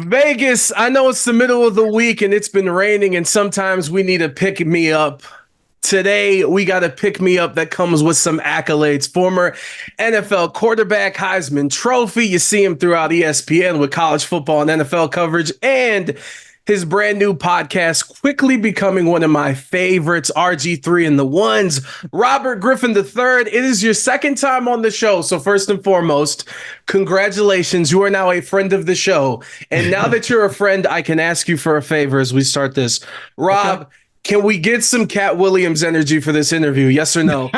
Vegas, I know it's the middle of the week and it's been raining, and sometimes we need a pick me up. Today, we got a pick me up that comes with some accolades. Former NFL quarterback, Heisman Trophy. You see him throughout ESPN with college football and NFL coverage, and his brand new podcast quickly becoming one of my favorites, RG3 The Ones. Robert Griffin III, it is your second time on the show. So first and foremost, congratulations. You are now a friend of the show. And now that you're a friend, I can ask you for a favor as we start this. Rob, okay. Can we get some Cat Williams energy for this interview? Yes or no?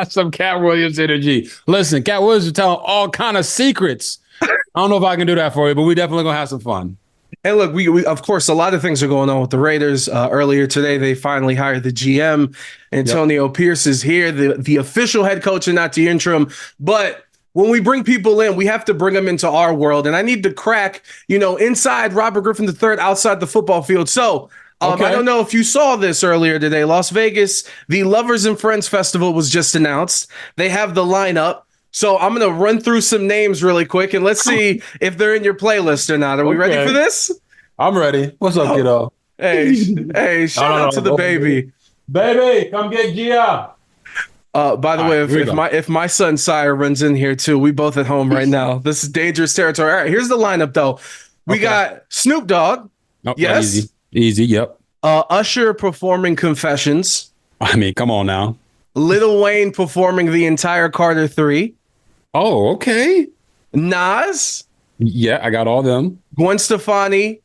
Some Cat Williams energy. Listen, Cat Williams is telling all kind of secrets. I don't know if I can do that for you, but we definitely going to have some fun. And look, we of course, a lot of things are going on with the Raiders. Earlier today, they finally hired the GM. Antonio Pierce is here, the official head coach and not the interim. But when we bring people in, we have to bring them into our world. And I need to crack, inside Robert Griffin III, outside the football field. So I don't know if you saw this earlier today. Las Vegas, the Lovers and Friends Festival was just announced. They have the lineup. So I'm going to run through some names really quick, and let's see if they're in your playlist or not. Are we ready for this? I'm ready. What's up, kiddo? Hey, shout out to the baby. Baby, come get Gia. By the way, if my son Sire runs in here too, we both at home right now. This is dangerous territory. All right, here's the lineup though. We got Snoop Dogg. Oh, yes. Easy, yep. Usher performing Confessions. I mean, come on now. Lil Wayne performing the entire Carter 3. Oh, okay. Nas. Yeah, I got all them. Gwen Stefani.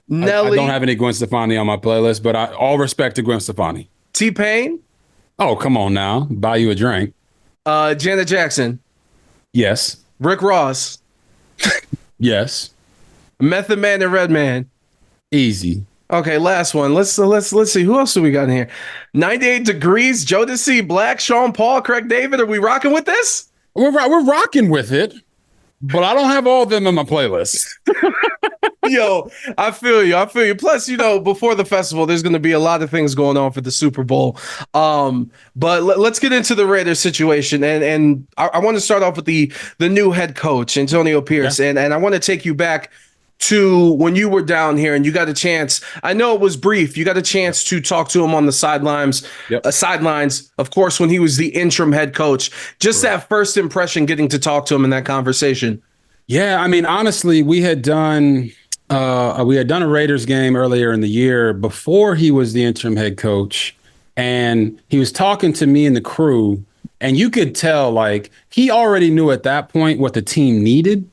Nelly. I don't have any Gwen Stefani on my playlist, but all respect to Gwen Stefani. T-Pain. Oh, come on now. Buy you a drink. Janet Jackson. Yes. Rick Ross. Yes. Method Man and Redman. Easy. Okay, last one. Let's see. Who else do we got in here? 98 Degrees, Jodeci, Black, Sean Paul, Craig David. Are we rocking with this? We're rocking with it, but I don't have all of them in my playlist. Yo, I feel you. Plus, before the festival, there's going to be a lot of things going on for the Super Bowl. But let's get into the Raiders situation. And I want to start off with the new head coach, Antonio Pierce. Yeah. And I want to take you back to when you were down here and you got a chance. I know it was brief. You got a chance to talk to him on the sidelines. Of course, when he was the interim head coach. Just that first impression, getting to talk to him in that conversation. Yeah, I mean, honestly, we had done a Raiders game earlier in the year before he was the interim head coach, and he was talking to me and the crew, and you could tell like he already knew at that point what the team needed.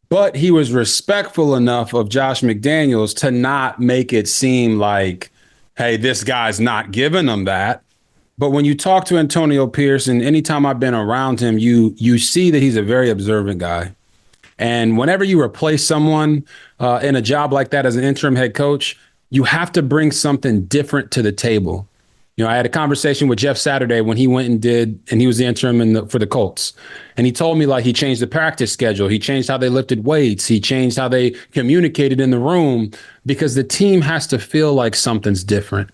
But he was respectful enough of Josh McDaniels to not make it seem like, hey, this guy's not giving them that. But when you talk to Antonio Pierce, and anytime I've been around him, you see that he's a very observant guy. And whenever you replace someone in a job like that as an interim head coach, you have to bring something different to the table. I had a conversation with Jeff Saturday when he went and he was the interim for the Colts. And he told me like he changed the practice schedule. He changed how they lifted weights. He changed how they communicated in the room because the team has to feel like something's different.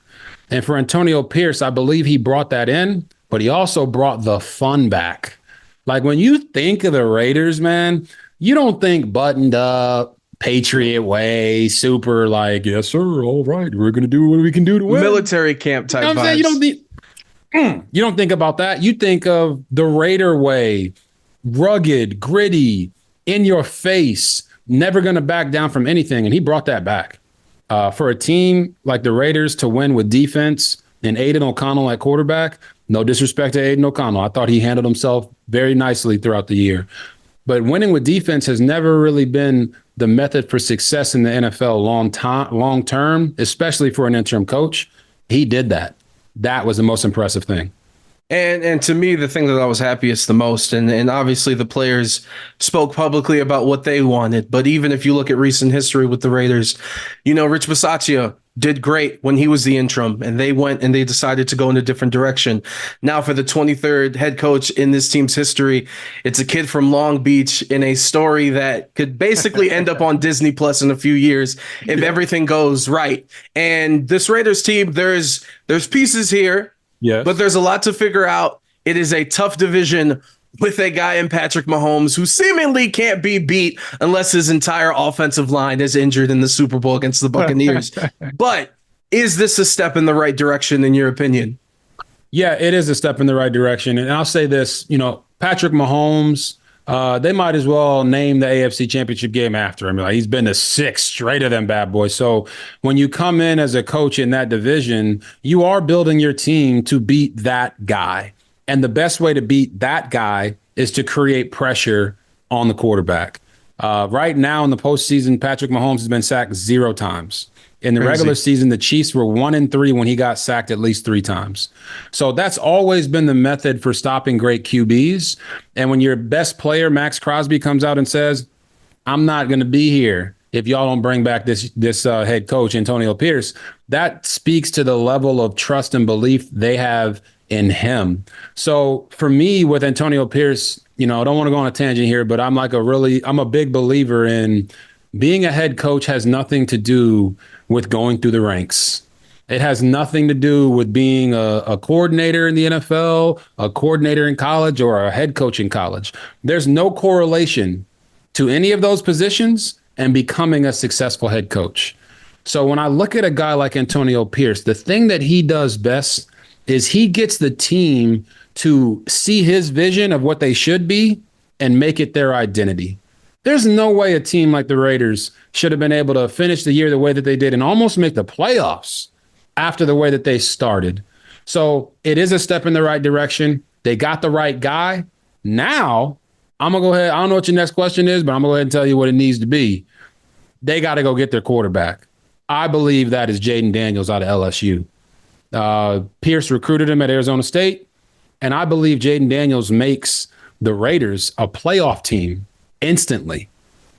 And for Antonio Pierce, I believe he brought that in, but he also brought the fun back. Like when you think of the Raiders, man, you don't think buttoned up, Patriot way, super like, yes, sir, all right, we're going to do what we can do to win. Military camp type vibes. You don't think about that. You think of the Raider way, rugged, gritty, in your face, never going to back down from anything. And he brought that back. For a team like the Raiders to win with defense and Aiden O'Connell at quarterback, no disrespect to Aiden O'Connell. I thought he handled himself very nicely throughout the year. But winning with defense has never really been the method for success in the NFL long term, especially for an interim coach. He did that. That was the most impressive thing. And to me, the thing that I was happiest the most, and obviously the players spoke publicly about what they wanted. But even if you look at recent history with the Raiders, Rich Bisaccia did great when he was the interim, and they went and they decided to go in a different direction. Now for the 23rd head coach in this team's history, it's a kid from Long Beach in a story that could basically end up on Disney Plus in a few years if everything goes right. And this Raiders team, there's pieces here, but there's a lot to figure out. It is a tough division. with a guy in Patrick Mahomes who seemingly can't be beat unless his entire offensive line is injured in the Super Bowl against the Buccaneers. But is this a step in the right direction, in your opinion? Yeah, it is a step in the right direction. And I'll say this, Patrick Mahomes, they might as well name the AFC Championship game after him. Like, he's been to 6 straight of them bad boys. So when you come in as a coach in that division, you are building your team to beat that guy. And the best way to beat that guy is to create pressure on the quarterback. Right now in the postseason, Patrick Mahomes has been sacked 0 times. In the regular season, the Chiefs were 1-3 when he got sacked at least 3 times. So that's always been the method for stopping great QBs. And when your best player, Max Crosby, comes out and says, I'm not going to be here if y'all don't bring back this head coach, Antonio Pierce, that speaks to the level of trust and belief they have in him. So for me, with Antonio Pierce, I don't want to go on a tangent here, but I'm a big believer in being a head coach has nothing to do with going through the ranks. It has nothing to do with being a coordinator in the NFL, a coordinator in college, or a head coach in college. There's no correlation to any of those positions and becoming a successful head coach. So when I look at a guy like Antonio Pierce, the thing that he does best is he gets the team to see his vision of what they should be and make it their identity. There's no way a team like the Raiders should have been able to finish the year the way that they did and almost make the playoffs after the way that they started. So it is a step in the right direction. They got the right guy. Now, I'm going to go ahead. I don't know what your next question is, but I'm going to go ahead and tell you what it needs to be. They got to go get their quarterback. I believe that is Jaden Daniels out of LSU. Pierce recruited him at Arizona State, and I believe Jaden Daniels makes the Raiders a playoff team instantly.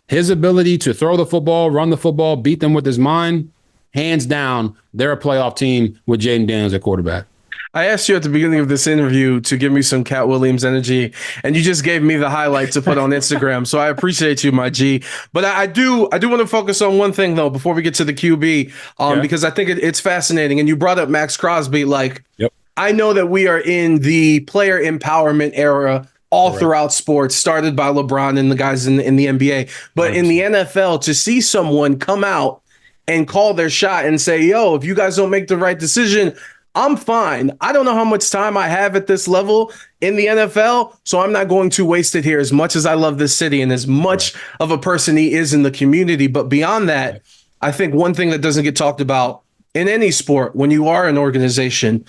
His ability to throw the football, run the football, beat them with his mind, hands down, they're a playoff team with Jaden Daniels at quarterback. I asked you at the beginning of this interview to give me some Cat Williams energy, and you just gave me the highlight to put on Instagram. So I appreciate you, my G. But I do want to focus on one thing, though, before we get to the QB, because I think it's fascinating. And you brought up Max Crosby. Yep. I know that we are in the player empowerment era all throughout sports, started by LeBron and the guys in the NBA. But 100%. In the NFL, to see someone come out and call their shot and say, yo, if you guys don't make the right decision, I'm fine. I don't know how much time I have at this level in the NFL, so I'm not going to waste it here, as much as I love this city and as much of a person he is in the community. But beyond that, I think one thing that doesn't get talked about in any sport when you are an organization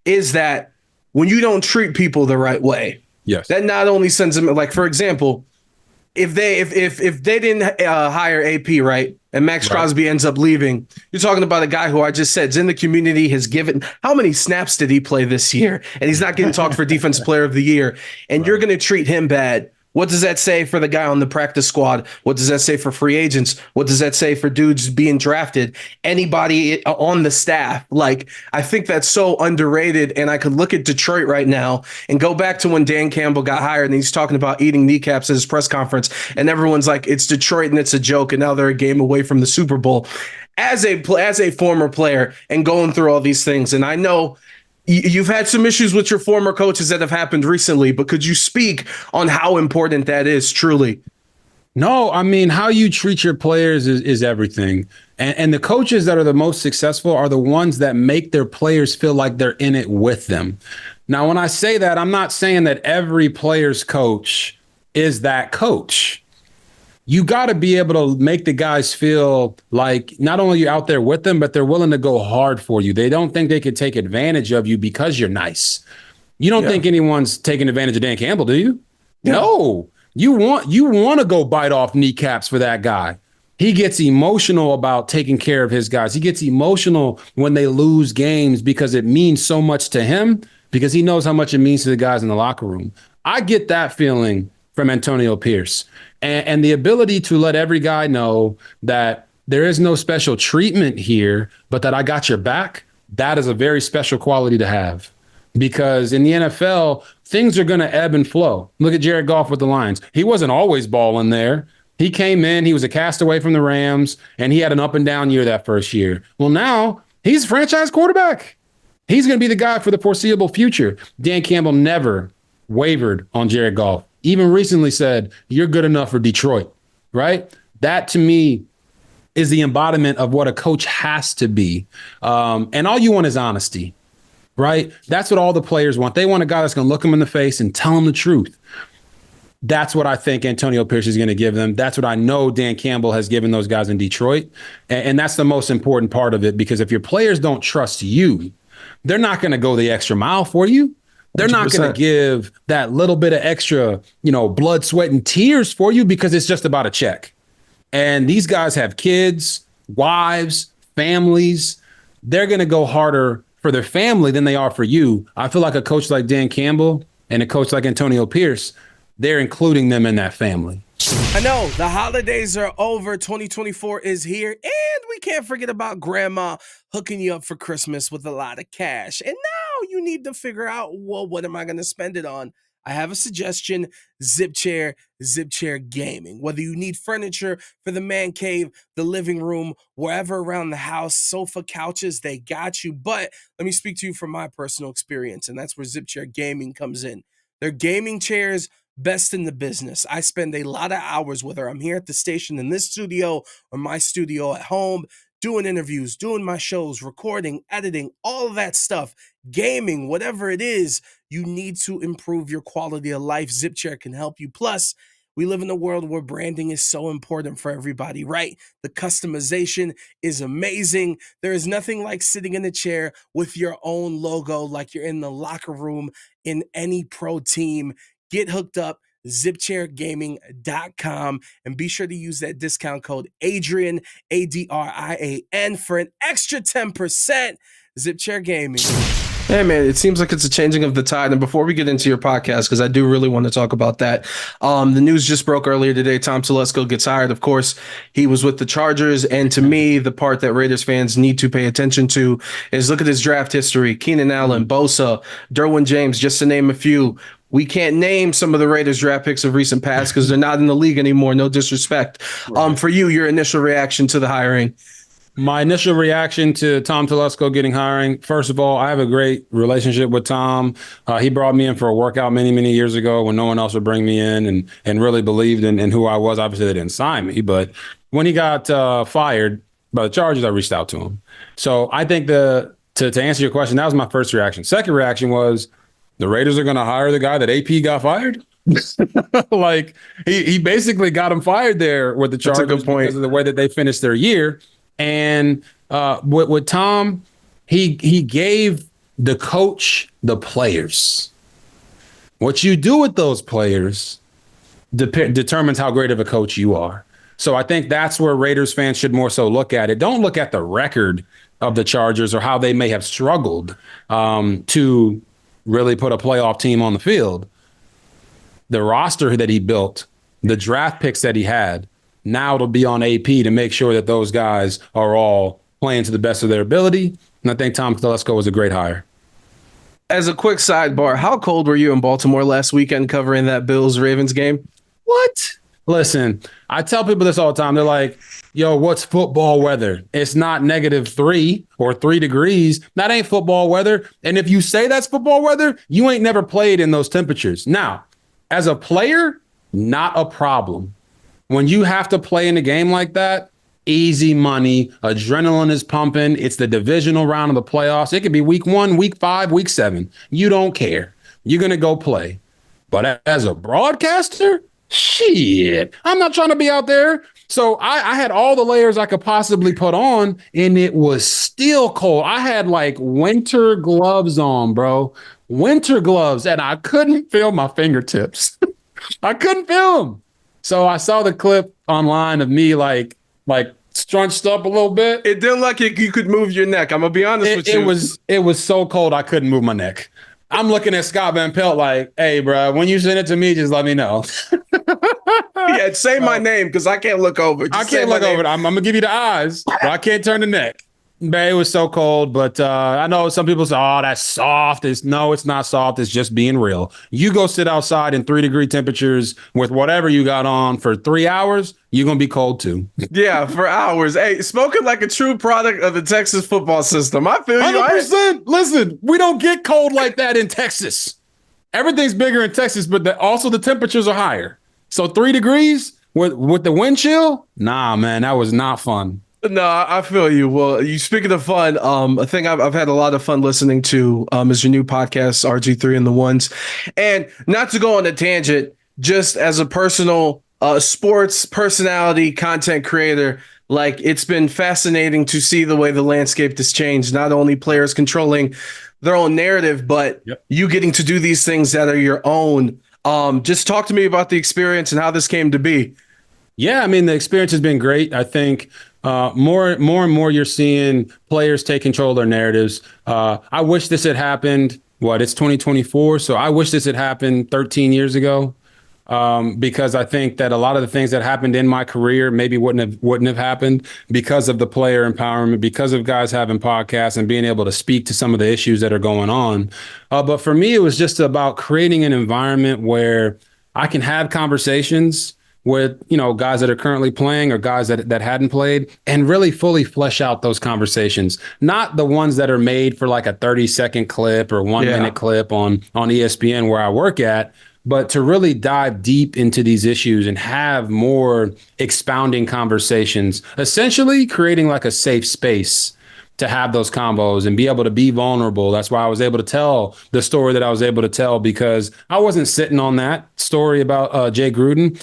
is that when you don't treat people the right way, that not only sends them, like, for example, if they didn't hire AP, right, and Max Crosby ends up leaving, you're talking about a guy who I just said is in the community, has given, how many snaps did he play this year? And he's not getting talked for Defensive Player of the Year. And you're going to treat him bad. What does that say for the guy on the practice squad? What does that say for free agents? What does that say for dudes being drafted? Anybody on the staff? Like, I think that's so underrated. And I could look at Detroit right now and go back to when Dan Campbell got hired and he's talking about eating kneecaps at his press conference. And everyone's like, it's Detroit and it's a joke. And now they're a game away from the Super Bowl. As a former player and going through all these things, and I know you've had some issues with your former coaches that have happened recently, but could you speak on how important that is truly? No, I mean, how you treat your players is everything. And the coaches that are the most successful are the ones that make their players feel like they're in it with them. Now, when I say that, I'm not saying that every player's coach is that coach. You got to be able to make the guys feel like not only you're out there with them, but they're willing to go hard for you. They don't think they could take advantage of you because you're nice. You don't think anyone's taking advantage of Dan Campbell, do you? Yeah. No. You want to go bite off kneecaps for that guy. He gets emotional about taking care of his guys. He gets emotional when they lose games because it means so much to him, because he knows how much it means to the guys in the locker room. I get that feeling from Antonio Pierce. And the ability to let every guy know that there is no special treatment here, but that I got your back, that is a very special quality to have. Because in the NFL, things are going to ebb and flow. Look at Jared Goff with the Lions. He wasn't always balling there. He came in, he was a castaway from the Rams, and he had an up and down year that first year. Well, now he's a franchise quarterback. He's going to be the guy for the foreseeable future. Dan Campbell never wavered on Jared Goff. Even recently said, you're good enough for Detroit, right? That to me is the embodiment of what a coach has to be. And all you want is honesty, right? That's what all the players want. They want a guy that's going to look them in the face and tell them the truth. That's what I think Antonio Pierce is going to give them. That's what I know Dan Campbell has given those guys in Detroit. And that's the most important part of it, because if your players don't trust you, they're not going to go the extra mile for you. They're 100%. Not going to give that little bit of extra, blood, sweat, and tears for you, because it's just about a check. And these guys have kids, wives, families. They're going to go harder for their family than they are for you. I feel like a coach like Dan Campbell and a coach like Antonio Pierce, they're including them in that family. I know the holidays are over. 2024 is here, and we can't forget about grandma hooking you up for Christmas with a lot of cash. And now you need to figure out, well, what am I going to spend it on? I have a suggestion: Zip Chair Gaming. Whether you need furniture for the man cave, the living room, wherever around the house, sofa, couches, they got you. But let me speak to you from my personal experience, and that's where Zip Chair Gaming comes in. They're gaming chairs, best in the business. I spend a lot of hours, whether I'm here at the station in this studio or my studio at home, doing interviews, doing my shows, recording, editing, all of that stuff, gaming, whatever it is, you need to improve your quality of life. Zip Chair can help you. Plus, we live in a world where branding is so important for everybody, right? The customization is amazing. There is nothing like sitting in a chair with your own logo, like you're in the locker room in any pro team. Get hooked up, zipchairgaming.com, and be sure to use that discount code Adrian, ADRIAN, for an extra 10%. Zip Chair Gaming. Hey, man, it seems like it's a changing of the tide. And before we get into your podcast, because I do really want to talk about that, the news just broke earlier today. Tom Telesco gets hired. Of course, he was with the Chargers. And to me, the part that Raiders fans need to pay attention to is look at his draft history. Keenan Allen, Bosa, Derwin James, just to name a few. We can't name some of the Raiders draft picks of recent past because they're not in the league anymore. No disrespect. Right. For you, your initial reaction to the hiring? My initial reaction to Tom Telesco getting hiring, first of all, I have a great relationship with Tom. He brought me in for a workout many, many years ago when no one else would bring me in, and really believed in who I was. Obviously, they didn't sign me, but when he got fired by the Chargers, I reached out to him. So I think to answer your question, that was my first reaction. Second reaction was, the Raiders are going to hire the guy that AP got fired? Like, he basically got him fired there with the Chargers because of the way that they finished their year. And with Tom, he gave the coach the players. What you do with those players determines how great of a coach you are. So I think that's where Raiders fans should more so look at it. Don't look at the record of the Chargers or how they may have struggled to really put a playoff team on the field. The roster that he built, the draft picks that he had, now it'll be on AP to make sure that those guys are all playing to the best of their ability. And I think Tom Telesco was a great hire. As a quick sidebar, how cold were you in Baltimore last weekend covering that Bills-Ravens game? What? Listen, I tell people this all the time. They're like, yo, what's football weather? It's not -3 or 3 degrees. That ain't football weather. And if you say that's football weather, you ain't never played in those temperatures. Now, as a player, not a problem. When you have to play in a game like that, easy money, adrenaline is pumping. It's the divisional round of the playoffs. It could be week 1, week 5, week 7. You don't care. You're going to go play. But as a broadcaster, shit, I'm not trying to be out there. So I had all the layers I could possibly put on, and it was still cold. I had like winter gloves on, bro. Winter gloves, and I couldn't feel my fingertips. I couldn't feel them. So I saw the clip online of me like scrunched up a little bit. It didn't look like you could move your neck. I'm gonna be honest with you. It was so cold I couldn't move my neck. I'm looking at Scott Van Pelt like, hey, bro, when you send it to me, just let me know. Yeah, say my name because I can't look over. I can't look over. I'm gonna give you the eyes, but I can't turn the neck. But it was so cold. But I know some people say, oh, that's soft. No, it's not soft. It's just being real. You go sit outside in 3-degree temperatures with whatever you got on for 3 hours, you're going to be cold too. Yeah, for hours. Hey, spoken like a true product of the Texas football system. I feel you. 100%. Listen, we don't get cold like that in Texas. Everything's bigger in Texas, but also the temperatures are higher. So 3 degrees with the wind chill? Nah, man, that was not fun. No, I feel you. Well, you speaking of fun, a thing I've had a lot of fun listening to is your new podcast, RG3 and the Ones. And not to go on a tangent, just as a personal sports personality, content creator, like it's been fascinating to see the way the landscape has changed. Not only players controlling their own narrative, but you getting to do these things that are your own. Just talk to me about the experience and how this came to be. Yeah, I mean, the experience has been great. I think more and more you're seeing players take control of their narratives. I wish this had happened. It's 2024. So I wish this had happened 13 years ago. Because I think that a lot of the things that happened in my career maybe wouldn't have happened because of the player empowerment, because of guys having podcasts and being able to speak to some of the issues that are going on. But for me, it was just about creating an environment where I can have conversations with, guys that are currently playing or guys that hadn't played and really fully flesh out those conversations, not the ones that are made for like a 30-second clip or 1-minute clip on ESPN where I work at, but to really dive deep into these issues and have more expounding conversations, essentially creating like a safe space to have those combos and be able to be vulnerable. That's why I was able to tell the story that I was able to tell, because I wasn't sitting on that story about Jay Gruden.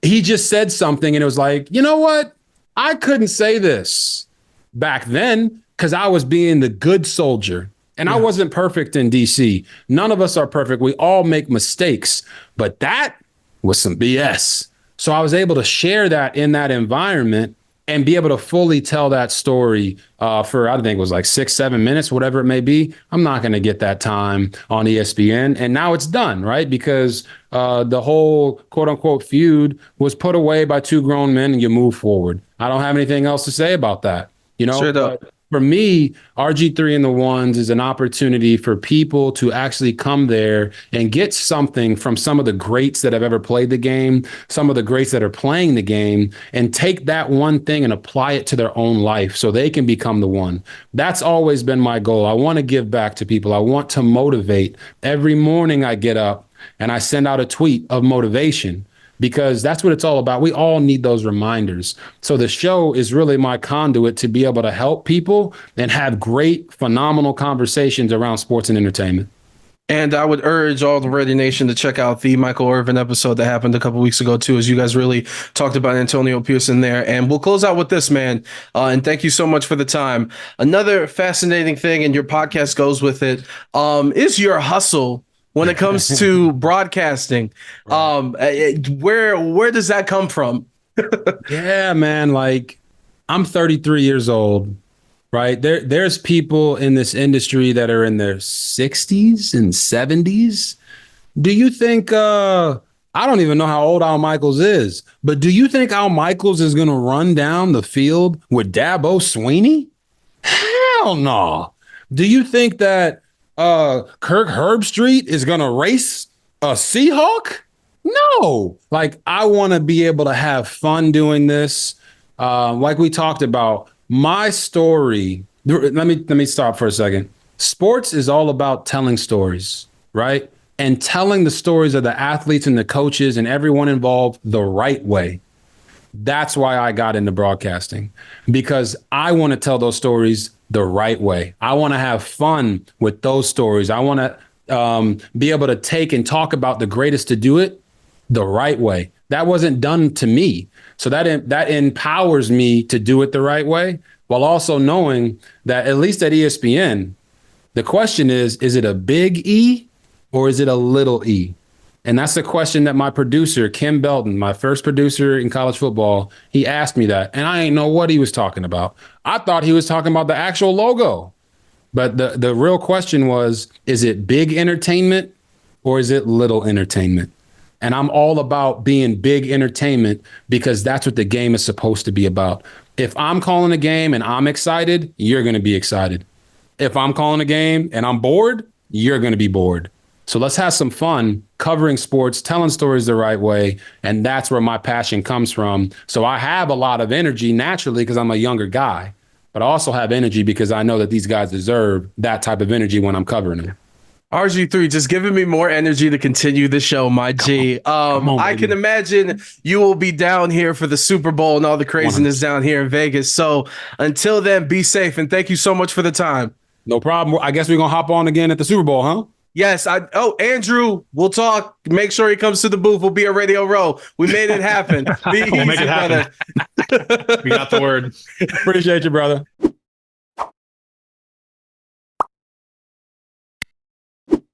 He just said something and it was like, you know what? I couldn't say this back then because I was being the good soldier. And I wasn't perfect in DC. None of us are perfect. We all make mistakes, but that was some BS. So I was able to share that in that environment and be able to fully tell that story for, I think it was like 6-7 minutes, whatever it may be. I'm not going to get that time on ESPN. And now it's done, right? Because the whole quote unquote feud was put away by two grown men and you move forward. I don't have anything else to say about that. Straight up. For me, RG3 and the Ones is an opportunity for people to actually come there and get something from some of the greats that have ever played the game, some of the greats that are playing the game, and take that one thing and apply it to their own life so they can become the one. That's always been my goal. I want to give back to people. I want to motivate. Every morning I get up and I send out a tweet of motivation, because that's what it's all about. We all need those reminders. So the show is really my conduit to be able to help people and have great, phenomenal conversations around sports and entertainment. And I would urge all the Raider Nation to check out the Michael Irvin episode that happened a couple weeks ago, too, as you guys really talked about Antonio Pierce there. And we'll close out with this, man. And thank you so much for the time. Another fascinating thing, and your podcast goes with it, is your hustle when it comes to broadcasting. Where does that come from? Yeah, man. Like, I'm 33 years old, right? There's people in this industry that are in their 60s and 70s. Do you think, I don't even know how old Al Michaels is, but do you think Al Michaels is going to run down the field with Dabo Swinney? Hell no. Do you think that Kirk Herbstreit is going to race a Seahawk? No. Like, I want to be able to have fun doing this. Like we talked about, my story. Let me stop for a second. Sports is all about telling stories, right? And telling the stories of the athletes and the coaches and everyone involved the right way. That's why I got into broadcasting, because I want to tell those stories the right way. I want to have fun with those stories. I want to be able to take and talk about the greatest to do it the right way. That wasn't done to me. So that empowers me to do it the right way, while also knowing that at least at ESPN, the question is it a big E or is it a little E? And that's the question that my producer, Kim Belton, my first producer in college football, he asked me that. And I ain't know what he was talking about. I thought he was talking about the actual logo. But the real question was, is it big entertainment or is it little entertainment? And I'm all about being big entertainment, because that's what the game is supposed to be about. If I'm calling a game and I'm excited, you're going to be excited. If I'm calling a game and I'm bored, you're going to be bored. So let's have some fun covering sports, telling stories the right way. And that's where my passion comes from. So I have a lot of energy naturally because I'm a younger guy, but I also have energy because I know that these guys deserve that type of energy when I'm covering them. RG3 just giving me more energy to continue the show, my G. Come on, I baby. can imagine you will be down here for the Super Bowl and all the craziness 100%. down here in Vegas. So until then, be safe and thank you so much for the time. No problem. I guess we're gonna hop on again at the Super Bowl, huh? Yes, Andrew, we'll talk. Make sure he comes to the booth. We'll be at Radio Row. We made it happen. Be We'll easy, make it happen. brother. We got the word. Appreciate you, brother.